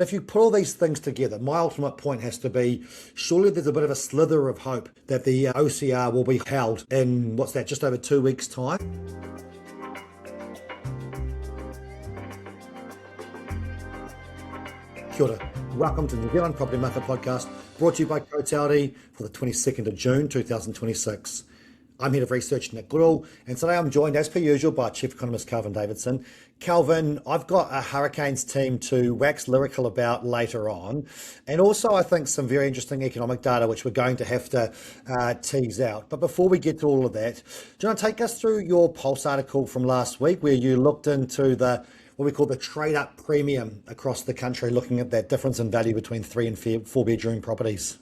If you put all these things together, my ultimate point has to be surely there's a bit of a slither of hope that the OCR will be held in, what's that, just over 2 weeks' time. Kia ora. Welcome to the New Zealand Property Market Podcast, brought to you by Cotality for the 22nd of June 2026. I'm Head of Research Nick Goodall, and today I'm joined, as per usual, by Chief Economist Kelvin Davidson. Kelvin, I've got a Hurricanes team to wax lyrical about later on, and also I think some very interesting economic data which we're going to have to tease out. But before we get to all of that, do you want to take us through your Pulse article from last week where you looked into what we call the trade-up premium across the country, looking at that difference in value between 3 and 4-bedroom properties?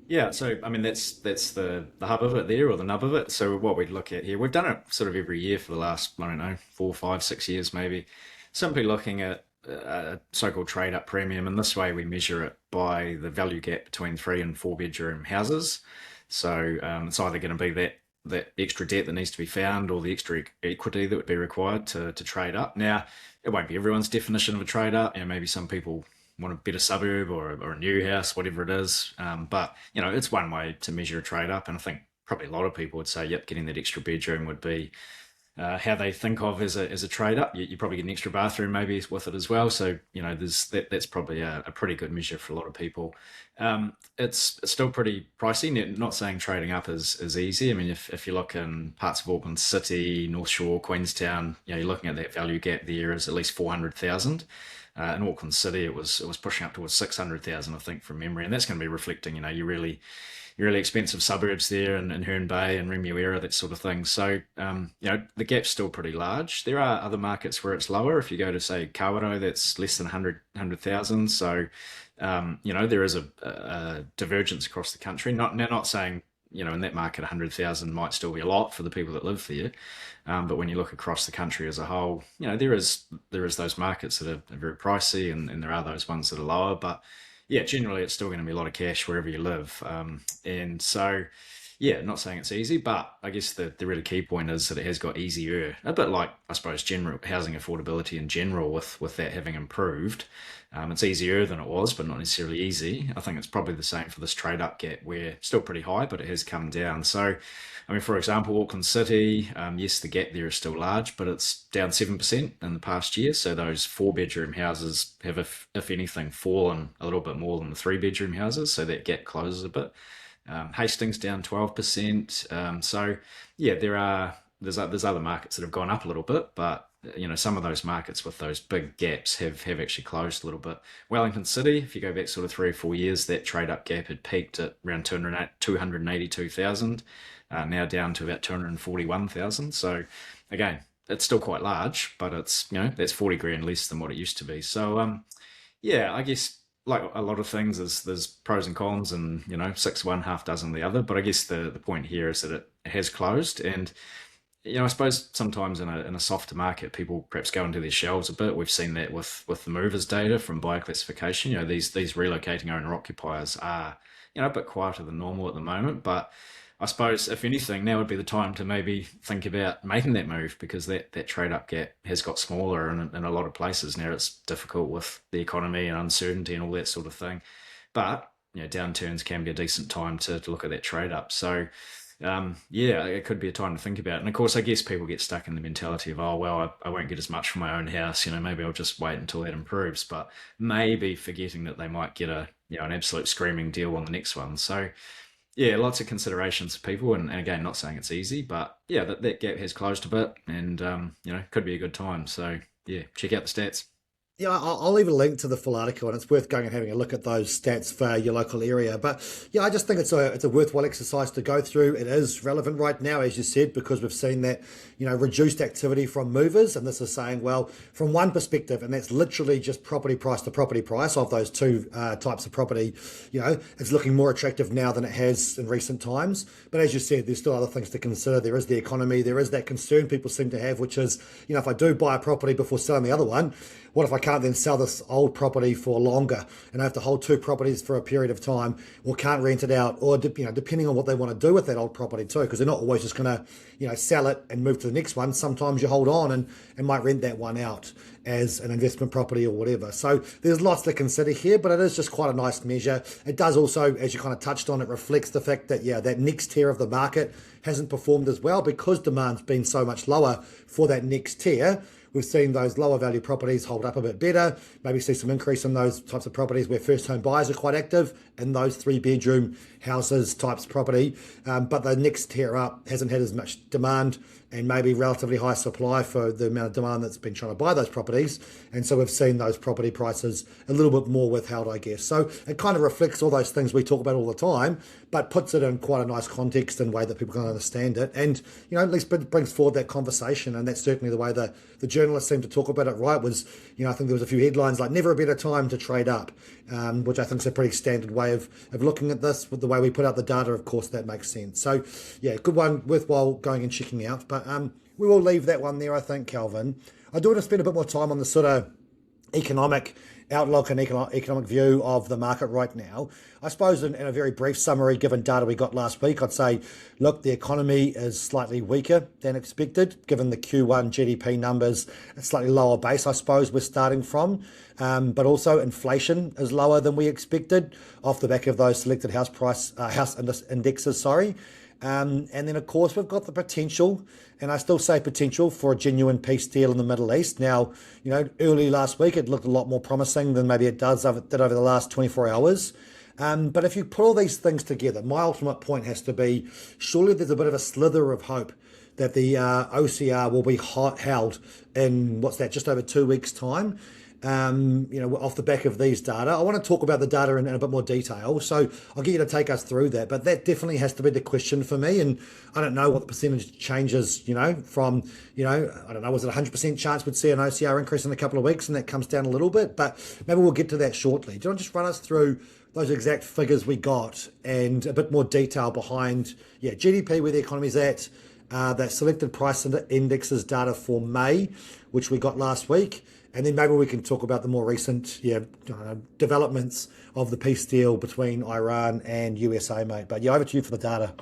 Yeah, so I mean that's the hub of it there, or the nub of it. So what we'd look at here, we've done it sort of every year for the last, I don't know, 4, 5, 6 years maybe. Simply looking at a so-called trade-up premium, and this way we measure it by the value gap between 3 and 4-bedroom houses. So it's either going to be that extra debt that needs to be found, or the extra equity that would be required to trade up. Now, it won't be everyone's definition of a trade up. Maybe some people want a better suburb or a new house, whatever it is. But, it's one way to measure a trade up. And I think probably a lot of people would say, yep, getting that extra bedroom would be how they think of as a trade up. You probably get an extra bathroom maybe with it as well. So, that's probably a pretty good measure for a lot of people. It's still pretty pricey. Not saying trading up is easy. I mean, if you look in parts of Auckland City, North Shore, Queenstown, you're looking at that value gap there is at least 400,000. In Auckland City, it was pushing up towards 600,000, I think, from memory, and that's going to be reflecting, your really expensive suburbs there in Herne Bay and Remuera, that sort of thing. So, the gap's still pretty large. There are other markets where it's lower. If you go to, say, Kawerau, that's less than 100,000. So, there is a divergence across the country. Not saying, in that market, 100,000 might still be a lot for the people that live there. But when you look across the country as a whole, there is those markets that are very pricey, and there are those ones that are lower. But yeah, generally it's still going to be a lot of cash wherever you live. And so, yeah, not saying it's easy, but I guess the really key point is that it has got easier, a bit like, I suppose, general housing affordability in general, with that having improved. It's easier than it was, but not necessarily easy. I think it's probably the same for this trade-up gap, where it's still pretty high, but it has come down. So, I mean, for example, Auckland City, yes, the gap there is still large, but it's down 7% in the past year. So those 4-bedroom houses have, if anything, fallen a little bit more than the 3-bedroom houses. So that gap closes a bit. Hastings down 12%. So yeah, there's other markets that have gone up a little bit, but some of those markets with those big gaps have actually closed a little bit. Wellington City, if you go back sort of 3 or 4 years, that trade up gap had peaked at around 282,000, now down to about 241,000. So again, it's still quite large, but it's that's 40 grand less than what it used to be. So yeah, I guess, like a lot of things, there's pros and cons, and 6 one, half dozen the other. But I guess the point here is that it has closed, and I suppose sometimes in a softer market, people perhaps go into their shells a bit. We've seen that with the movers data from buyer classification. These relocating owner occupiers are a bit quieter than normal at the moment, but I suppose, if anything, now would be the time to maybe think about making that move, because that trade-up gap has got smaller in a lot of places. Now it's difficult with the economy and uncertainty and all that sort of thing. But, downturns can be a decent time to look at that trade-up. So, yeah, it could be a time to think about. And of course, I guess people get stuck in the mentality of, oh, well, I won't get as much from my own house. Maybe I'll just wait until that improves. But maybe forgetting that they might get an absolute screaming deal on the next one. So, yeah, lots of considerations for people, and again, not saying it's easy, but yeah, that gap has closed a bit, and could be a good time. So yeah, check out the stats. Yeah, I'll leave a link to the full article, and it's worth going and having a look at those stats for your local area. But yeah, I just think it's a worthwhile exercise to go through. It is relevant right now, as you said, because we've seen that reduced activity from movers, and this is saying, well, from one perspective, and that's literally just property price to property price of those two types of property. It's looking more attractive now than it has in recent times. But as you said, there's still other things to consider. There is the economy. There is that concern people seem to have, which is, if I do buy a property before selling the other one, what if I can't then sell this old property for longer, and they have to hold two properties for a period of time, or can't rent it out, or depending on what they want to do with that old property too, because they're not always just going to sell it and move to the next one. Sometimes you hold on and might rent that one out as an investment property or whatever. So there's lots to consider here, but it is just quite a nice measure. It does also, as you kind of touched on, it reflects the fact that that next tier of the market hasn't performed as well because demand's been so much lower for that next tier. We've seen those lower value properties hold up a bit better, maybe see some increase in those types of properties where first home buyers are quite active in those 3-bedroom houses types property. But the next tier up hasn't had as much demand and maybe relatively high supply for the amount of demand that's been trying to buy those properties. And so we've seen those property prices a little bit more withheld, I guess. So it kind of reflects all those things we talk about all the time, but puts it in quite a nice context and way that people can understand it. And, at least brings forward that conversation. And that's certainly the way the journalists seem to talk about it, right? Was, I think there was a few headlines like never a better time to trade up, which I think is a pretty standard way of looking at this. With the way we put out the data, of course, that makes sense. So, yeah, good one, worthwhile going and checking out. But we will leave that one there, I think, Kelvin. I do want to spend a bit more time on the sort of economic outlook and economic view of the market right now. I suppose in a very brief summary, given data we got last week, I'd say, look, the economy is slightly weaker than expected, given the Q1 GDP numbers, a slightly lower base, I suppose, we're starting from. But also inflation is lower than we expected off the back of those selected house indexes, and then, of course, we've got the potential, and I still say potential, for a genuine peace deal in the Middle East. Now, early last week, it looked a lot more promising than maybe it did over the last 24 hours. But if you put all these things together, my ultimate point has to be, surely there's a bit of a slither of hope that the OCR will be held in, just over 2 weeks' time. Off the back of these data. I want to talk about the data in a bit more detail, so I'll get you to take us through that. But that definitely has to be the question for me, and I don't know what the percentage changes, from, I don't know, was it 100% chance we'd see an OCR increase in a couple of weeks, and that comes down a little bit, but maybe we'll get to that shortly. Do you want to just run us through those exact figures we got and a bit more detail behind, GDP, where the economy's at, that selected price indexes data for May, which we got last week. And then maybe we can talk about the more recent developments of the peace deal between Iran and USA, mate. But over to you for the data.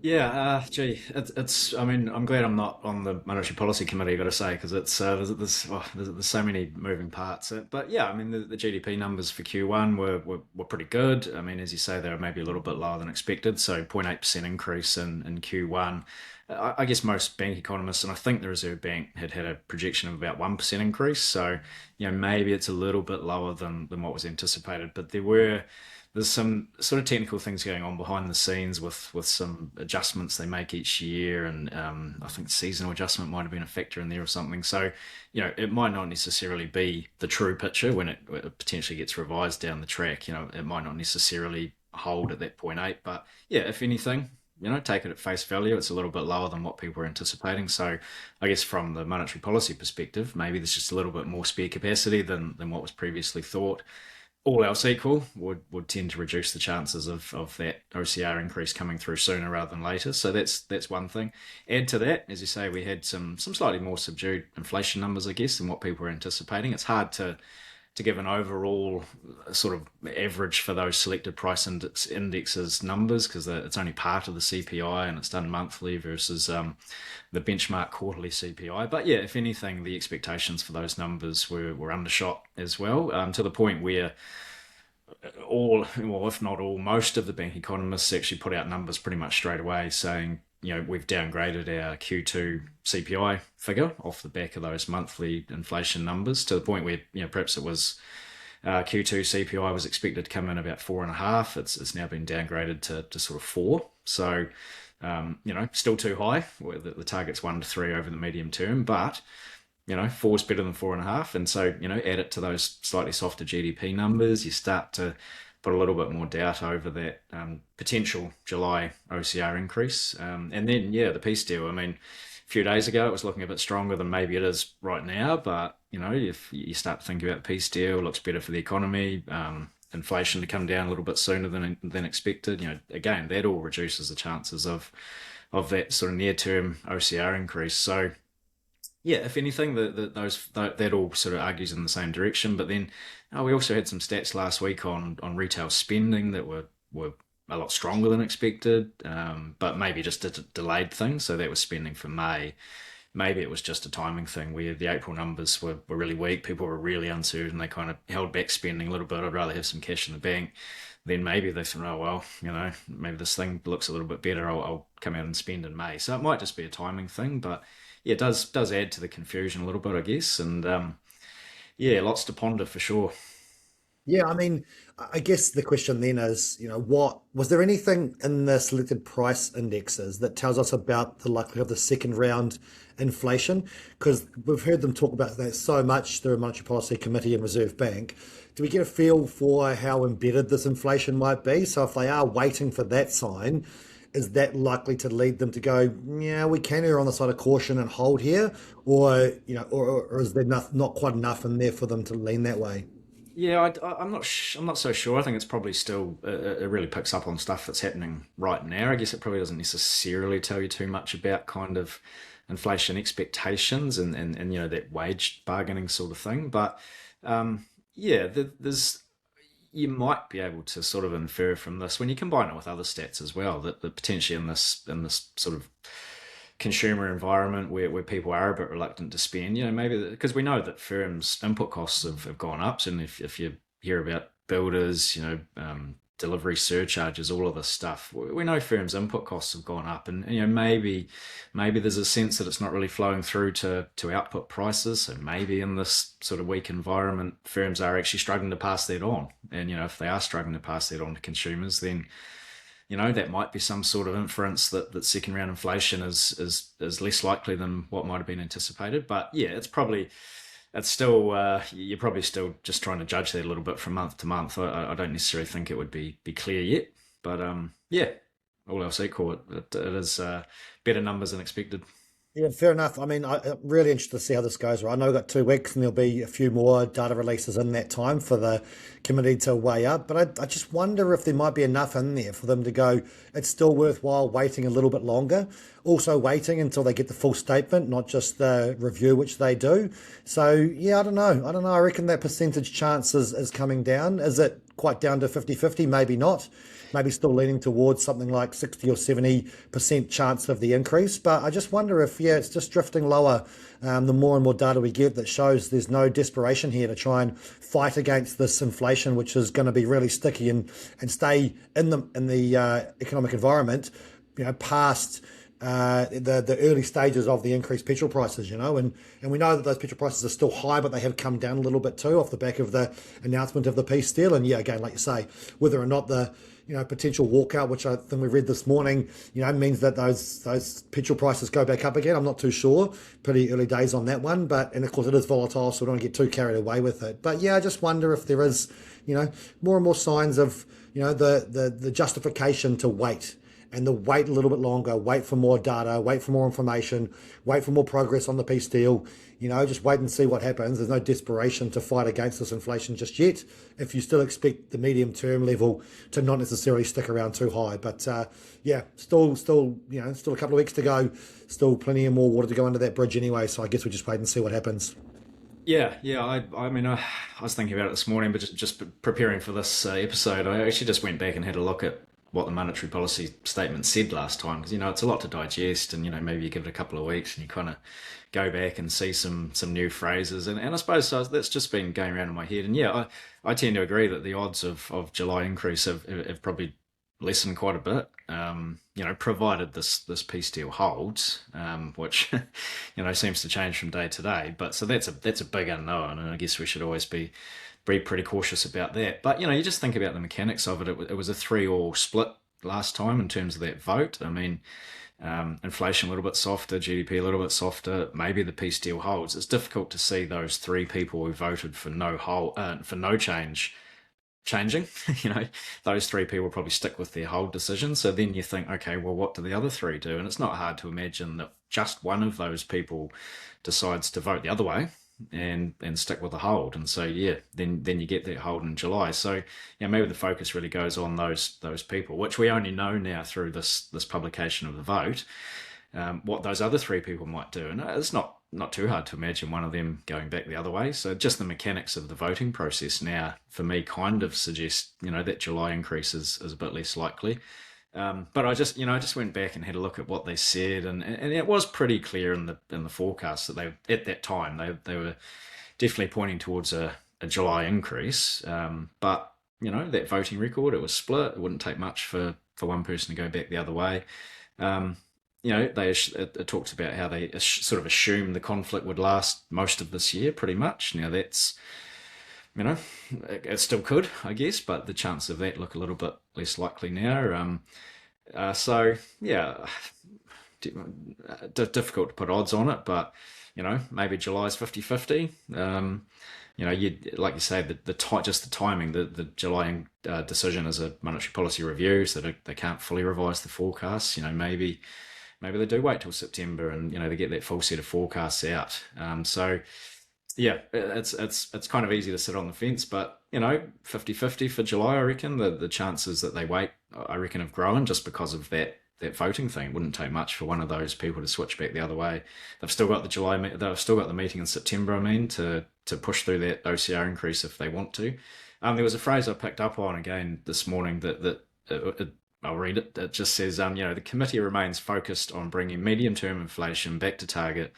Yeah, it's. I mean, I'm glad I'm not on the monetary policy committee, got to say, because it's there's so many moving parts. But yeah, I mean, the GDP numbers for Q1 were pretty good. I mean, as you say, they were maybe a little bit lower than expected. So 0.8% increase in Q1. I guess most bank economists, and I think the Reserve Bank had a projection of about 1% increase. So maybe it's a little bit lower than what was anticipated. But there's some sort of technical things going on behind the scenes with some adjustments they make each year, and I think seasonal adjustment might have been a factor in there or something. So it might not necessarily be the true picture when it potentially gets revised down the track. It might not necessarily hold at that 0.8, but yeah, if anything, take it at face value, it's a little bit lower than what people were anticipating. So I guess from the monetary policy perspective, maybe there's just a little bit more spare capacity than what was previously thought. All else equal would tend to reduce the chances of that OCR increase coming through sooner rather than later. So that's one thing. Add to that, as you say, we had some slightly more subdued inflation numbers, I guess, than what people were anticipating. It's hard to give an overall sort of average for those selected price indexes numbers, because it's only part of the CPI and it's done monthly versus the benchmark quarterly CPI. But yeah, if anything, the expectations for those numbers were undershot as well, to the point where if not all, most of the bank economists actually put out numbers pretty much straight away saying, we've downgraded our Q2 CPI figure off the back of those monthly inflation numbers, to the point where, perhaps it was Q2 CPI was expected to come in about 4.5. It's now been downgraded to sort of 4. So, still too high. The target's 1 to 3 over the medium term, but 4 is better than 4.5. And so, add it to those slightly softer GDP numbers, you start to put a little bit more doubt over that potential July OCR increase. And then, the peace deal. I mean, a few days ago, it was looking a bit stronger than maybe it is right now. But, if you start to think about the peace deal, it looks better for the economy, inflation to come down a little bit sooner than expected. Again, that all reduces the chances of that sort of near-term OCR increase. So, Yeah, if anything, that all sort of argues in the same direction. But then we also had some stats last week on retail spending that were a lot stronger than expected, but maybe just a delayed thing. So that was spending for May. Maybe it was just a timing thing where the April numbers were really weak. People were really uncertain. They kind of held back spending a little bit. I'd rather have some cash in the bank. Then maybe they thought, oh, well, maybe this thing looks a little bit better. I'll come out and spend in May. So it might just be a timing thing. But yeah, it does add to the confusion a little bit, I guess. And yeah, lots to ponder for sure. Yeah, I mean, I guess the question then is, what was there anything in the selected price indexes that tells us about the likelihood of the second round inflation? Because we've heard them talk about that so much through Monetary Policy Committee and Reserve Bank. Do we get a feel for how embedded this inflation might be? So if they are waiting for that sign, is that likely to lead them to go, yeah, we can err on the side of caution and hold here, or or is there not quite enough in there for them to lean that way? Yeah, I'm not so sure. I think it's probably still it really picks up on stuff that's happening right now. I guess it probably doesn't necessarily tell you too much about kind of inflation expectations and that wage bargaining sort of thing. But yeah, there's you might be able to sort of infer from this when you combine it with other stats as well that potentially in this sort of consumer environment where people are a bit reluctant to spend, maybe because we know that firms' input costs have gone up. So if you hear about builders, delivery surcharges, all of this stuff, we know firms' input costs have gone up, and maybe there's a sense that it's not really flowing through to output prices. So maybe in this sort of weak environment, firms are actually struggling to pass that on. And if they are struggling to pass that on to consumers, then that might be some sort of inference that second round inflation is less likely than what might have been anticipated. But yeah, it's still you're probably still just trying to judge that a little bit from month to month. I don't necessarily think it would be clear yet, but yeah, all else equal, it is better numbers than expected. Yeah, fair enough. I mean, I'm really interested to see how this goes. Right, I know we've got 2 weeks, and there'll be a few more data releases in that time for the committee to weigh up. But I just wonder if there might be enough in there for them to go, it's still worthwhile waiting a little bit longer. Also, waiting until they get the full statement, not just the review, which they do. So, yeah, I don't know. I don't know. I reckon that percentage chance is coming down. Is it quite down to 50-50? Maybe not. Maybe still leaning towards something like 60 or 70% chance of the increase. But I just wonder if, yeah, it's just drifting lower the more and more data we get that shows there's no desperation here to try and fight against this inflation, which is going to be really sticky and stay in the economic environment, past the early stages of the increased petrol prices, and we know that those petrol prices are still high, but they have come down a little bit too off the back of the announcement of the peace deal. And yeah, again, like you say, whether or not the potential walkout, which I think we read this morning, means that those petrol prices go back up again. I'm not too sure. Pretty early days on that one, and of course it is volatile, so we don't get too carried away with it. But yeah, I just wonder if there is, more and more signs of, the justification to wait. And to wait a little bit longer, wait for more data, wait for more information, wait for more progress on the peace deal. Just wait and see what happens. There's no desperation to fight against this inflation just yet. If you still expect the medium term level to not necessarily stick around too high, but yeah, still a couple of weeks to go. Still plenty of more water to go under that bridge anyway. So I guess we just wait and see what happens. Yeah. I mean, I was thinking about it this morning, but just preparing for this episode, I actually just went back and had a look at what the monetary policy statement said last time, because it's a lot to digest, and maybe you give it a couple of weeks and you kind of go back and see some new phrases, and I suppose that's just been going around in my head. And yeah, I tend to agree that the odds of July increase have probably lessened quite a bit, provided this peace deal holds, which seems to change from day to day. But so that's a big unknown, and I guess we should always be pretty cautious about that. But you just think about the mechanics of it. It was a 3-3 split last time in terms of that vote. I mean, inflation a little bit softer, GDP a little bit softer. Maybe the peace deal holds. It's difficult to see those 3 people who voted for no change changing. Those 3 people probably stick with their hold decision. So then you think, okay, well, what do the other 3 do? And it's not hard to imagine that just one of those people decides to vote the other way and stick with the hold. And so yeah, then you get that hold in July. So maybe the focus really goes on those people, which we only know now through this publication of the vote, what those other 3 people might do. And it's not not too hard to imagine one of them going back the other way. So just the mechanics of the voting process now, for me, kind of suggest, that July increase is a bit less likely. But I just went back and had a look at what they said, and it was pretty clear in the forecast that they, at that time, they were definitely pointing towards a July increase. But that voting record, it was split. It wouldn't take much for one person to go back the other way. It talks about how they sort of assume the conflict would last most of this year, pretty much. Now that's, it still could, I guess, but the chances of that look a little bit less likely now. So yeah, difficult to put odds on it, but maybe July's 50-50. You like you say, just the timing, the July decision is a monetary policy review, so they can't fully revise the forecasts. Maybe they do wait till September and they get that full set of forecasts out. So yeah, it's kind of easy to sit on the fence, but 50-50 for July. I reckon the chances that they wait, I reckon, have grown just because of that voting thing. It wouldn't take much for one of those people to switch back the other way. They've still got the meeting in September, to push through that OCR increase if they want to. There was a phrase I picked up on again this morning I'll read it. It just says, the committee remains focused on bringing medium-term inflation back to target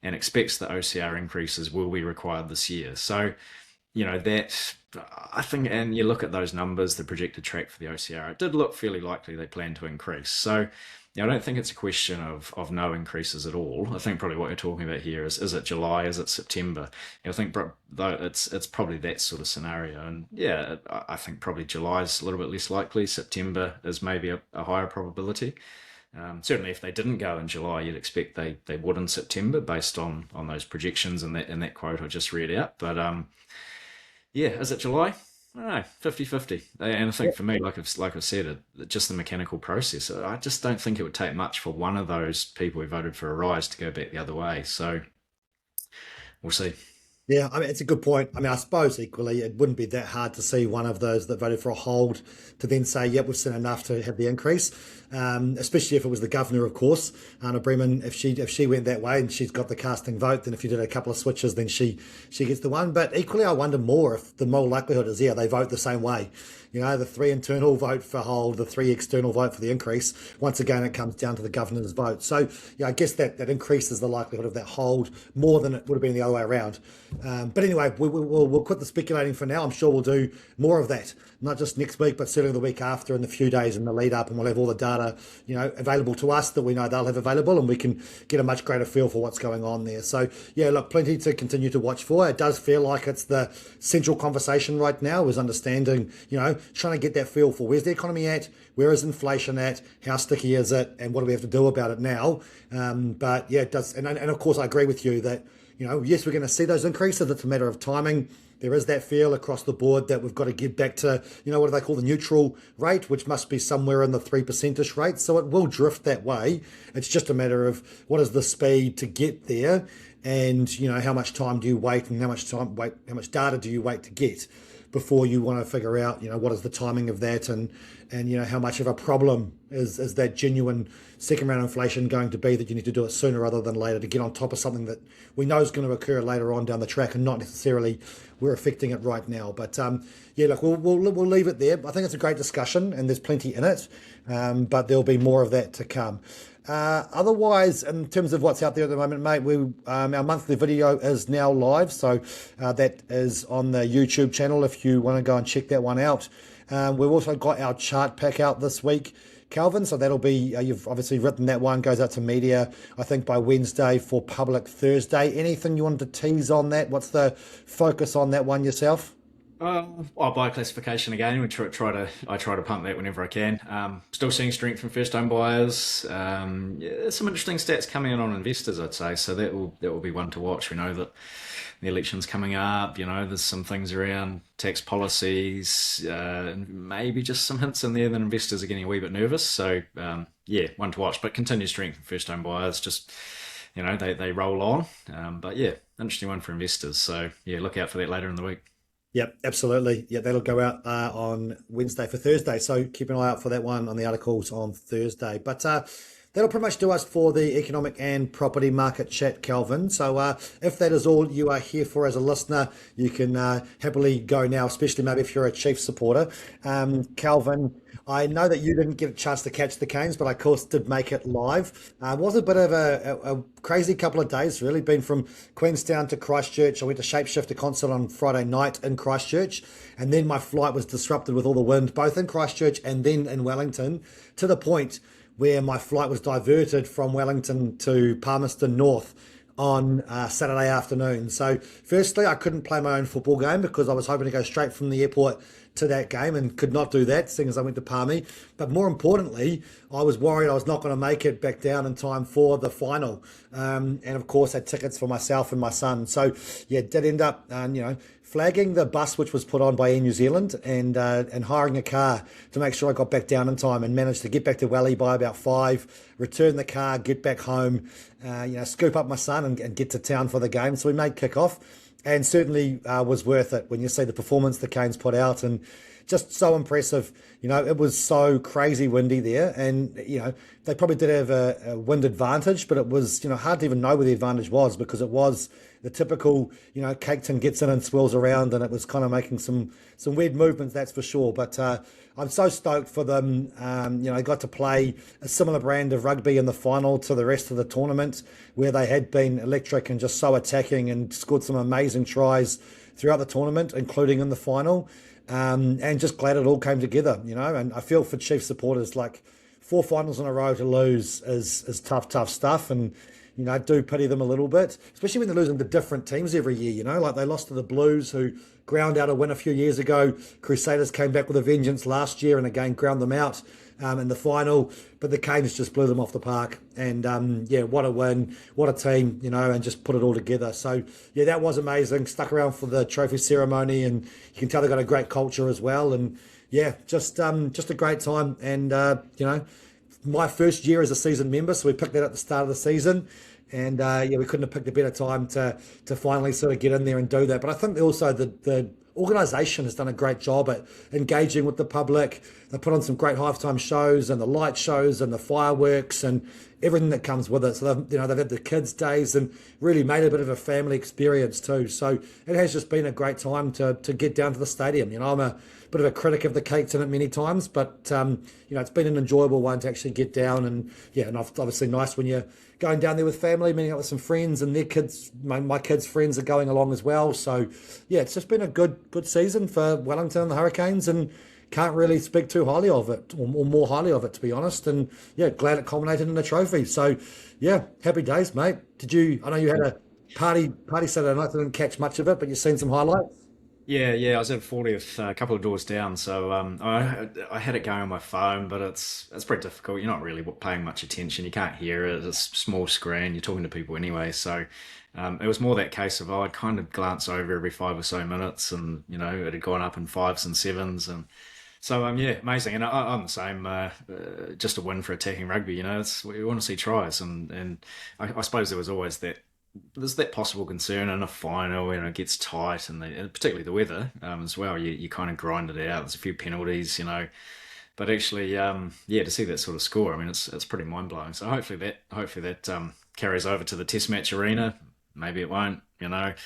and expects the OCR increases will be required this year. So, that, I think, and you look at those numbers, the projected track for the OCR, it did look fairly likely they plan to increase. So, I don't think it's a question of no increases at all. I think probably what you're talking about here is it July, is it September? I think though it's probably that sort of scenario. And yeah, I think probably July is a little bit less likely. September is maybe a higher probability. Certainly, if they didn't go in July, you'd expect they would in September based on those projections and that quote I just read out. But yeah, is it July? I don't know, 50-50. And I think for me, like I've said, just the mechanical process, I just don't think it would take much for one of those people who voted for a rise to go back the other way. So we'll see. Yeah, I mean, it's a good point. I mean, I suppose equally, it wouldn't be that hard to see one of those that voted for a hold to then say, yep, we've seen enough to have the increase, especially if it was the governor, of course. Anna Bremen, if she went that way and she's got the casting vote, then if you did a couple of switches, then she gets the one. But equally, I wonder more if the more likelihood is, they vote the same way. The 3 internal vote for hold, the 3 external vote for the increase. Once again, it comes down to the governor's vote. So, I guess that increases the likelihood of that hold more than it would have been the other way around. But anyway, we'll quit the speculating for now. I'm sure we'll do more of that, not just next week, but certainly the week after and the few days in the lead up, and we'll have all the data, available to us that we know they'll have available, and we can get a much greater feel for what's going on there. So, yeah, look, plenty to continue to watch for. It does feel like it's the central conversation right now is understanding, trying to get that feel for where's the economy at, where is inflation at, how sticky is it, and what do we have to do about it now. But yeah, it does. And of course, I agree with you that, yes, we're going to see those increases. It's a matter of timing. There is that feel across the board that we've got to get back to, what do they call the neutral rate, which must be somewhere in the 3%-ish rate. So it will drift that way. It's just a matter of what is the speed to get there, and, how much time do you wait, and how much data do you wait to get before you want to figure out, what is the timing of that, and how much of a problem is that genuine second round inflation going to be, that you need to do it sooner rather than later to get on top of something that we know is going to occur later on down the track, and not necessarily we're affecting it right now. But yeah, look, we'll leave it there. I think it's a great discussion and there's plenty in it, but there'll be more of that to come. Otherwise, in terms of what's out there at the moment, mate, our monthly video is now live, so that is on the YouTube channel if you want to go and check that one out. We've also got our chart pack out this week, Kelvin, so that'll be, you've obviously written that one, goes out to media, I think by Wednesday, for public Thursday. Anything you wanted to tease on that? What's the focus on that one yourself? I'll buy classification again. I try to pump that whenever I can. Still seeing strength from first home buyers. Yeah, some interesting stats coming in on investors, I'd say. So that will be one to watch. We know that the election's coming up. There's some things around tax policies, maybe just some hints in there that investors are getting a wee bit nervous. So yeah, one to watch. But continued strength from first home buyers. Just they roll on. But yeah, interesting one for investors. So yeah, look out for that later in the week. Yep, absolutely. Yeah, that'll go out on Wednesday for Thursday. So keep an eye out for that one on the articles on Thursday. But that'll pretty much do us for the economic and property market chat, Kelvin. So if that is all you are here for as a listener, you can happily go now, especially maybe if you're a Chiefs supporter. Kelvin, I know that you didn't get a chance to catch the Canes, but I, of course, did make it live. It was a bit of a crazy couple of days, really. Been from Queenstown to Christchurch. I went to Shapeshifter concert on Friday night in Christchurch, and then my flight was disrupted with all the wind, both in Christchurch and then in Wellington, to the point where my flight was diverted from Wellington to Palmerston North on Saturday afternoon. So firstly, I couldn't play my own football game because I was hoping to go straight from the airport to that game and could not do that, seeing as I went to Palmy. But more importantly, I was worried I was not going to make it back down in time for the final. And of course, had tickets for myself and my son. So yeah, did end up, flagging the bus which was put on by Air New Zealand and hiring a car to make sure I got back down in time and managed to get back to Welly by about 5, return the car, get back home, scoop up my son and get to town for the game. So we made kick-off. And certainly was worth it when you see the performance the Canes put out, and just so impressive. It was so crazy windy there, and they probably did have a wind advantage, but it was hard to even know where the advantage was because it was the typical cake tin gets in and swirls around, and it was kind of making some weird movements, that's for sure. But I'm so stoked for them. I got to play a similar brand of rugby in the final to the rest of the tournament, where they had been electric and just so attacking and scored some amazing tries throughout the tournament, including in the final. And just glad it all came together, and I feel for Chiefs supporters, like 4 finals in a row to lose is tough stuff. And, I do pity them a little bit, especially when they're losing to different teams every year, like they lost to the Blues, who ground out a win a few years ago. Crusaders came back with a vengeance last year and again ground them out in the final, but the Canes just blew them off the park. And what a win, what a team, and just put it all together. So yeah, that was amazing. Stuck around for the trophy ceremony, and you can tell they've got a great culture as well. And yeah, just a great time. And my first year as a season member, so we picked that at the start of the season. And we couldn't have picked a better time to finally sort of get in there and do that. But I think also the organisation has done a great job at engaging with the public. They put on some great halftime shows and the light shows and the fireworks and everything that comes with it. So they've had the kids' days and really made it a bit of a family experience too. So it has just been a great time to get down to the stadium. I'm a bit of a critic of the cake tin many times, but it's been an enjoyable one to actually get down. And obviously nice when you're going down there with family, meeting up with some friends, and their kids, my kids' friends are going along as well. So yeah, it's just been a good season for Wellington and the Hurricanes, and can't really speak too highly of it, or more highly of it, to be honest. And yeah, glad it culminated in a trophy. So yeah, happy days, mate. I know you had a party Saturday night. I didn't catch much of it, but you've seen some highlights. Yeah, I was at 40th, a couple of doors down, so I had it going on my phone, but it's pretty difficult. You're not really paying much attention. You can't hear it. It's a small screen. You're talking to people anyway, so it was more that case of I'd kind of glance over every 5 or so minutes, and it had gone up in 5s and 7s, and so amazing. And I'm the same. Just a win for attacking rugby. We want to see tries, and I suppose there was always there's that possible concern in a final when it gets tight, and particularly the weather as well. You kind of grind it out. There's a few penalties, but actually, to see that sort of score, I mean, it's pretty mind blowing. So hopefully that carries over to the Test match arena. Maybe it won't, but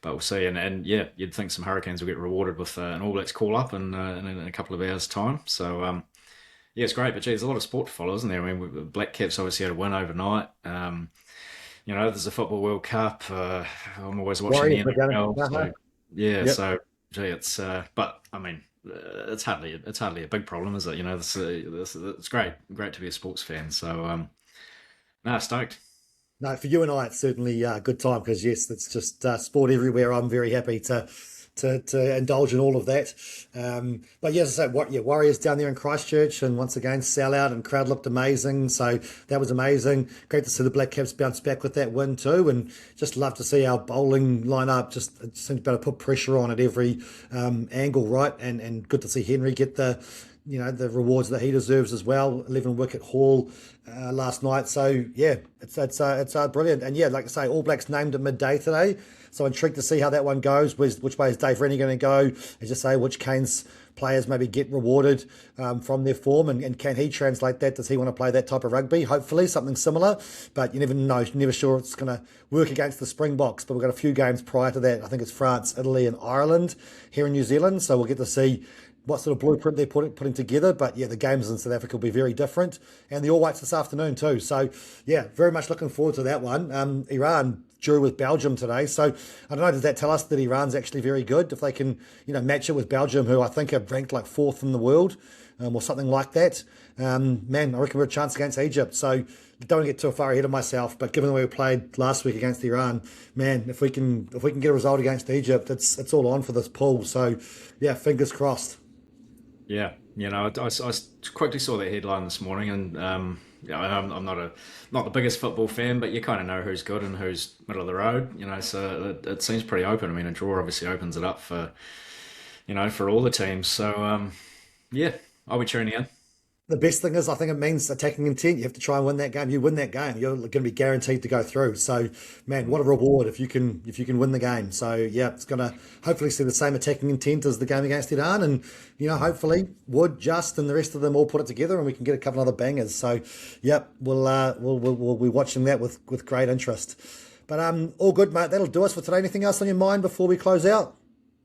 we'll see. And you'd think some Hurricanes will get rewarded with an All Blacks call up in a couple of hours' time. So it's great. But there's a lot of sport to follow, isn't there? I mean, Black Caps obviously had a win overnight. There's a Football World Cup. I'm always watching the NFL. So, Yep. so it's but I mean, it's hardly a big problem, is it? It's great to be a sports fan. So stoked. No, for you and I, it's certainly a good time because yes, it's just sport everywhere. I'm very happy to indulge in all of that. But yes, I say, Warriors down there in Christchurch, and once again, sellout, and crowd looked amazing. So that was amazing. Great to see the Black Caps bounce back with that win too, and just love to see our bowling lineup just seems to be able to put pressure on at every angle, right? And good to see Henry get the rewards that he deserves as well. 11 wicket haul last night. So yeah, it's brilliant. And yeah, like I say, All Blacks named at midday today. So intrigued to see how that one goes. Which way is Dave Rennie going to go? As you say, which Canes players maybe get rewarded from their form, and can he translate that? Does he want to play that type of rugby? Hopefully something similar, but you never know. You're never sure it's going to work against the Springboks, but we've got a few games prior to that. I think it's France, Italy and Ireland here in New Zealand, so we'll get to see what sort of blueprint they're putting together. But yeah, the games in South Africa will be very different, and the All Whites this afternoon too. So yeah, very much looking forward to that one. Iran drew with Belgium today, so I don't know, does that tell us that Iran's actually very good if they can, match it with Belgium, who I think are ranked like 4th in the world, or something like that? Man, I reckon we're a chance against Egypt. So don't want to get too far ahead of myself, but given the way we played last week against Iran, man, if we can get a result against Egypt, it's all on for this pool. So yeah, fingers crossed. Yeah, I quickly saw that headline this morning, and I'm not the biggest football fan, but you kind of know who's good and who's middle of the road. So it seems pretty open. I mean, a draw obviously opens it up for all the teams. So yeah, I'll be tuning in. The best thing is, I think it means attacking intent. You have to try and win that game. You win that game, you're going to be guaranteed to go through. So, man, what a reward if you can win the game. So, yeah, it's going to hopefully see the same attacking intent as the game against Iran, and hopefully Wood, Just, and the rest of them all put it together, and we can get a couple other bangers. So, yep, we'll be watching that with great interest. But all good, mate. That'll do us for today. Anything else on your mind before we close out?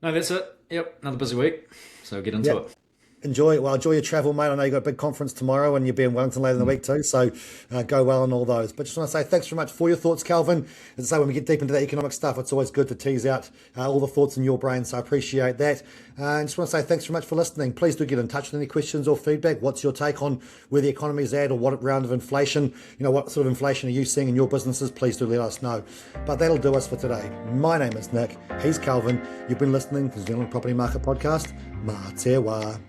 No, that's it. Yep, another busy week. So get into it. Enjoy your travel, mate. I know you've got a big conference tomorrow and you'll be in Wellington later in the week too, so go well on all those. But just want to say thanks very much for your thoughts, Kelvin. As I say, when we get deep into that economic stuff, it's always good to tease out all the thoughts in your brain, so I appreciate that. And just want to say thanks very much for listening. Please do get in touch with any questions or feedback. What's your take on where the economy's at, or what round of inflation, what sort of inflation are you seeing in your businesses? Please do let us know. But that'll do us for today. My name is Nick. He's Kelvin. You've been listening to the New Zealand Property Market Podcast. Mā te wā.